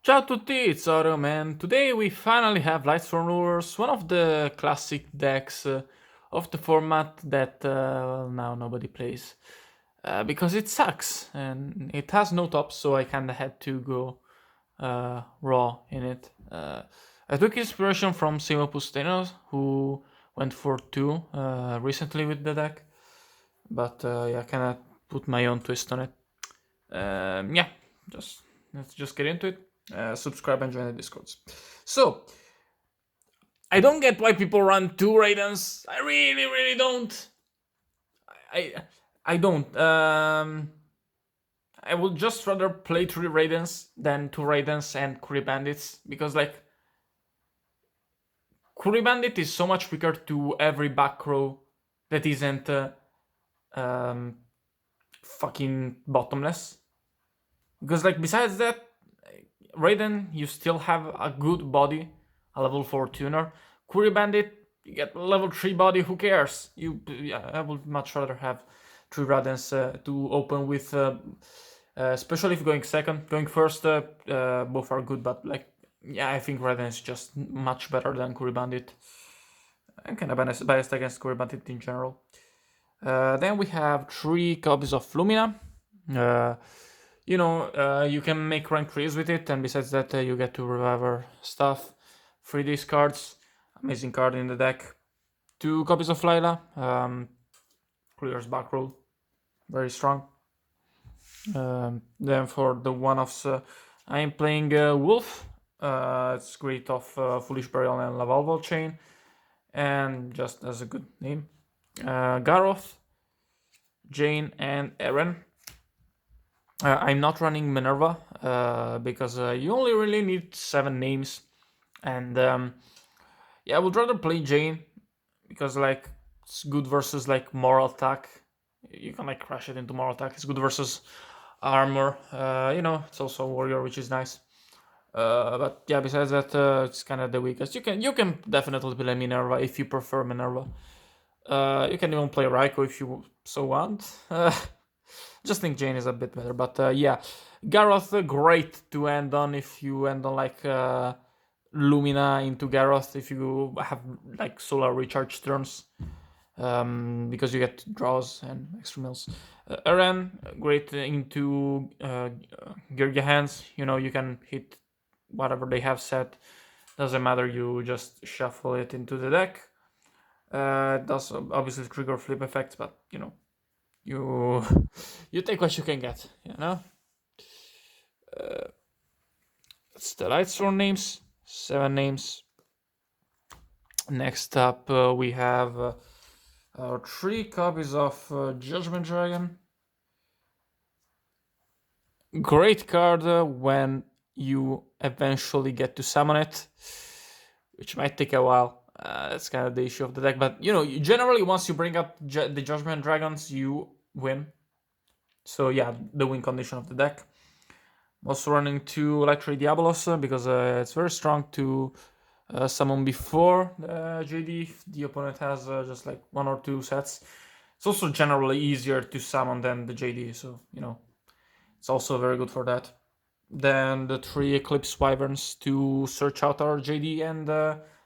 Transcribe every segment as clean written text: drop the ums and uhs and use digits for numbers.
Ciao a tutti, it's Oro man. Today we finally have Lightsworn Rulers, one of the classic decks of the format that now nobody plays. Because it sucks and it has no top, so I kinda had to go raw in it. I took inspiration from Simo Pustenos, who went for 2 recently with the deck, but yeah, I kinda put my own twist on it. Yeah, just let's just get into it. Subscribe and join the discords. So I don't get why people run 2 Raidens. I really don't. I I don't. I would just rather play 3 Raidens than 2 Raidens and Curry Bandits because like Curry Bandit is so much quicker to every back row that isn't um, fucking bottomless. Because like besides that, Raiden, you still have a good body, a level 4 tuner. Curry Bandit, you get level 3 body, who cares? I would much rather have 3 Raidens to open with, especially if going second. Going first, both are good, but like, yeah, I think Raiden is just much better than Curry Bandit. I'm kind of biased against Curry Bandit in general. Then we have 3 copies of Lumina. Uh, you can make rank 3s with it, and besides that, you get to revive stuff. 3 discards, amazing card in the deck. 2 copies of Lila, clears back row, very strong. Then for the one-offs, I am playing Wolf. It's great of Foolish Burial and Lavalval Chain, and just as a good name. Garoth, Jane, and Eren. I'm not running Minerva because you only really need 7 names, and yeah, I would rather play Jane because like it's good versus like moral attack. You can like crash it into moral attack. It's good versus armor. It's also warrior, which is nice. But yeah, besides that, it's kind of the weakest. You can definitely play Minerva if you prefer Minerva. You can even play Raiko if you so want. Just think Jane is a bit better, but yeah, Garroth great to end on if you end on like Lumina into Garroth if you have like solar recharge turns, because you get draws and extra mills. Eren great into Girgia hands. You can hit whatever they have set. Doesn't matter. You just shuffle it into the deck. It does obviously trigger flip effects, but you you take what you can get. That's the Lightsworn names. 7 names. Next up, we have our 3 copies of Judgment Dragon. Great card when you eventually get to summon it, which might take a while. That's kind of the issue of the deck, but generally once you bring up the Judgment Dragons, you win. So yeah, the win condition of the deck. I'm also running 2 Electric Diabolos because it's very strong to summon before JD if the opponent has just like 1 or 2 sets. It's also generally easier to summon than the JD, so it's also very good for that. Then the 3 Eclipse Wyverns to search out our JD and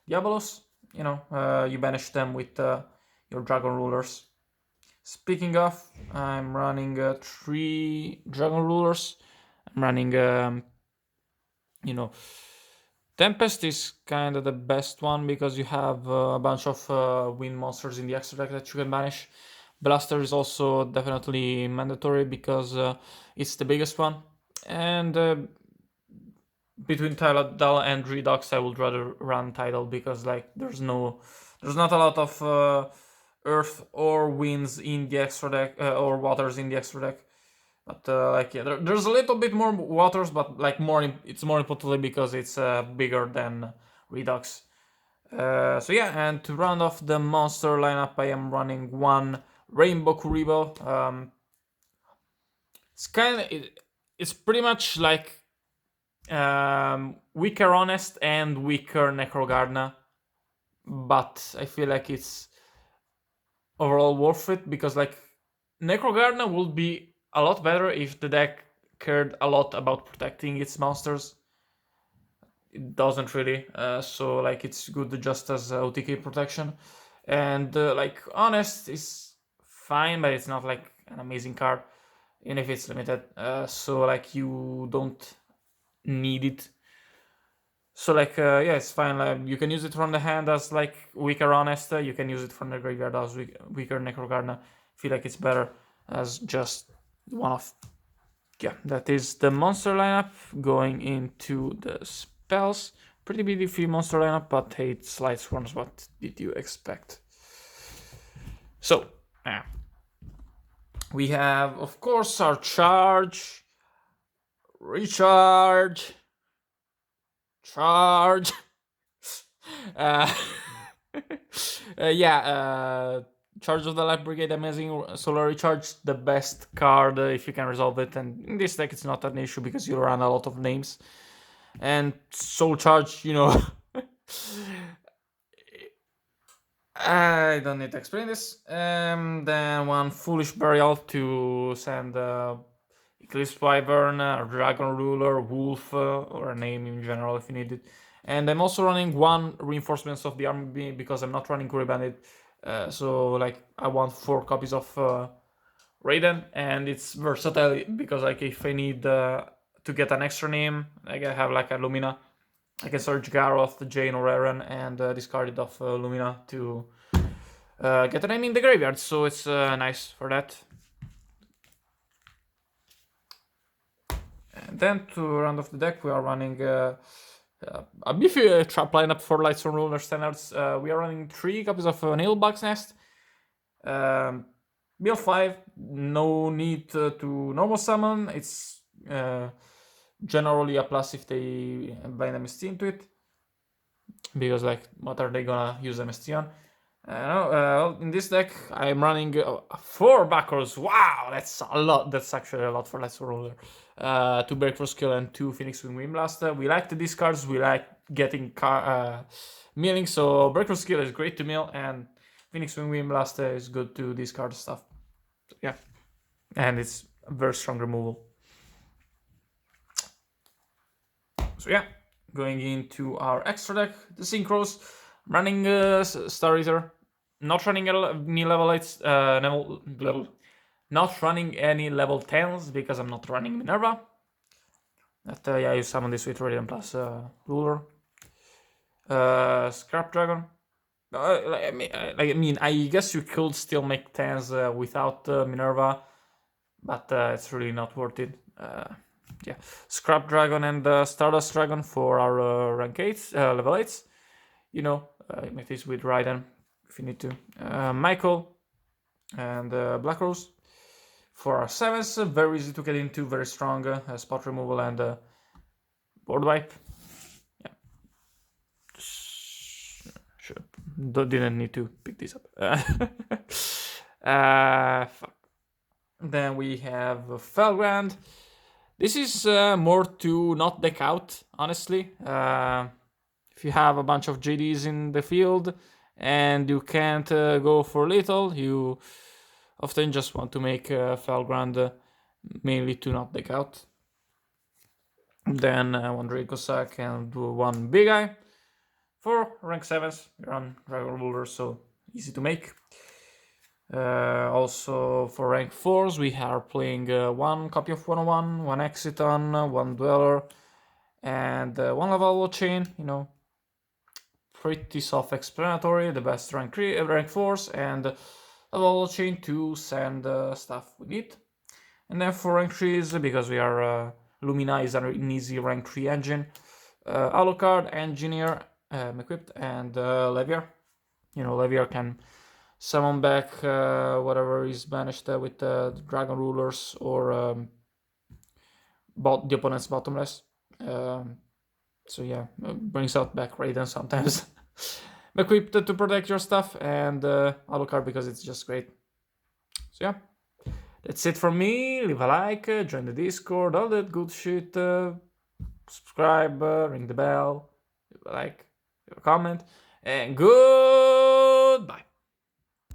Diabolos. You banish them with your Dragon Rulers. Speaking of, I'm running 3 Dragon Rulers. I'm running, Tempest is kind of the best one because you have a bunch of wind monsters in the extra deck that you can banish. Blaster is also definitely mandatory because it's the biggest one. And between Tidal and Redux, I would rather run Tidal because like there's not a lot of earth or winds in the extra deck or waters in the extra deck. But there's a little bit more waters, but like it's more importantly because it's bigger than Redux. So yeah, and to round off the monster lineup, I am running 1 Rainbow Kuribo. It's pretty much like weaker Honest and weaker Necrogarna, but I feel like it's overall worth it because like Necrogarna would be a lot better if the deck cared a lot about protecting its monsters. it doesn't really. So like it's good just as OTK protection, and like Honest is fine, but it's not like an amazing card, even if it's limited. So like you don't need it. So like yeah, it's fine. Like, you can use it from the hand as like weaker Honest. You can use it from the graveyard as weaker Necrogarna. Feel like it's better as just one of. Yeah, that is the monster lineup. Going into the spells. Pretty BD3 monster lineup, but hey, it's Lightsworn. What did you expect? So, we have, of course, our charge, recharge, charge. Charge of the Light Brigade, amazing solar recharge, the best card if you can resolve it. And in this deck, it's not an issue because you run a lot of names. And Soul Charge, you know, I don't need to explain this. Then one Foolish Burial to send Eclipse Wyvern, Dragon Ruler, Wolf, or a name in general if you need it. And I'm also running one Reinforcements of the Army because I'm not running Courier Bandit. So like I want 4 copies of Raiden, and it's versatile because like if I need to get an extra name, like I have like a Lumina, I can search Garroth, Jane, or Eren and discard it off Lumina to get a name in the graveyard. So it's nice for that. And then to round off the deck, we are running a beefy trap lineup for Lightsworn Ruler standards. We are running 3 copies of Nailbug's Nest. Build 5, no need to normal summon. It's generally a plus if they bind MST into it. Because like, what are they gonna use MST on? In this deck, I'm running 4 backrows. Wow, that's a lot. That's actually a lot for Lightsworn Ruler. 2 Breakthrough Skill and 2 Phoenix Wing Wind Blaster. We like the discards. We like getting milling. So Breakthrough Skill is great to mill, and Phoenix Wing Wind Blaster is good to discard stuff. So, yeah, and it's a very strong removal. So yeah, going into our extra deck, the Synchros, running Star Eater, not running any level 8s, not running any level 10s because I'm not running Minerva. But yeah, you summon this with Radiant plus Ruler. Scrap Dragon. I guess you could still make 10s without Minerva, but it's really not worth it. Yeah, Scrap Dragon and Stardust Dragon for our rank 8s, level 8s. You know, make this with Raiden if you need to. Michael and Black Rose for our 7s. Very easy to get into, very strong spot removal and board wipe. Yeah. Sure. Didn't need to pick this up. Fuck. Then we have Felgrand. This is more to not deck out, honestly. If you have a bunch of JDs in the field and you can't go for little, you often just want to make Felgrand mainly to not deck out. Then one Draco Sack and one Big Eye. For rank 7s, we run Dragon Ruler, so easy to make. Also for rank 4s, we are playing 1 copy of 101, 1 Exiton, 1 Dweller, and 1 Level Chain, you know. Pretty self-explanatory, the best rank 4s, and Level Chain to send stuff we need. And then for rank 3s, because we are Lumina is an easy rank 3 engine, Alucard, Engineer, equipped, and Leviar. You know, Leviar can summon back whatever is banished with the Dragon Rulers or the opponent's bottomless. So yeah, brings out back Raiden sometimes. Equipped to protect your stuff, and Alucard because it's just great. So yeah, that's it from me. Leave a like, join the Discord, all that good shit. Subscribe, ring the bell, leave a like, leave a comment, and goodbye.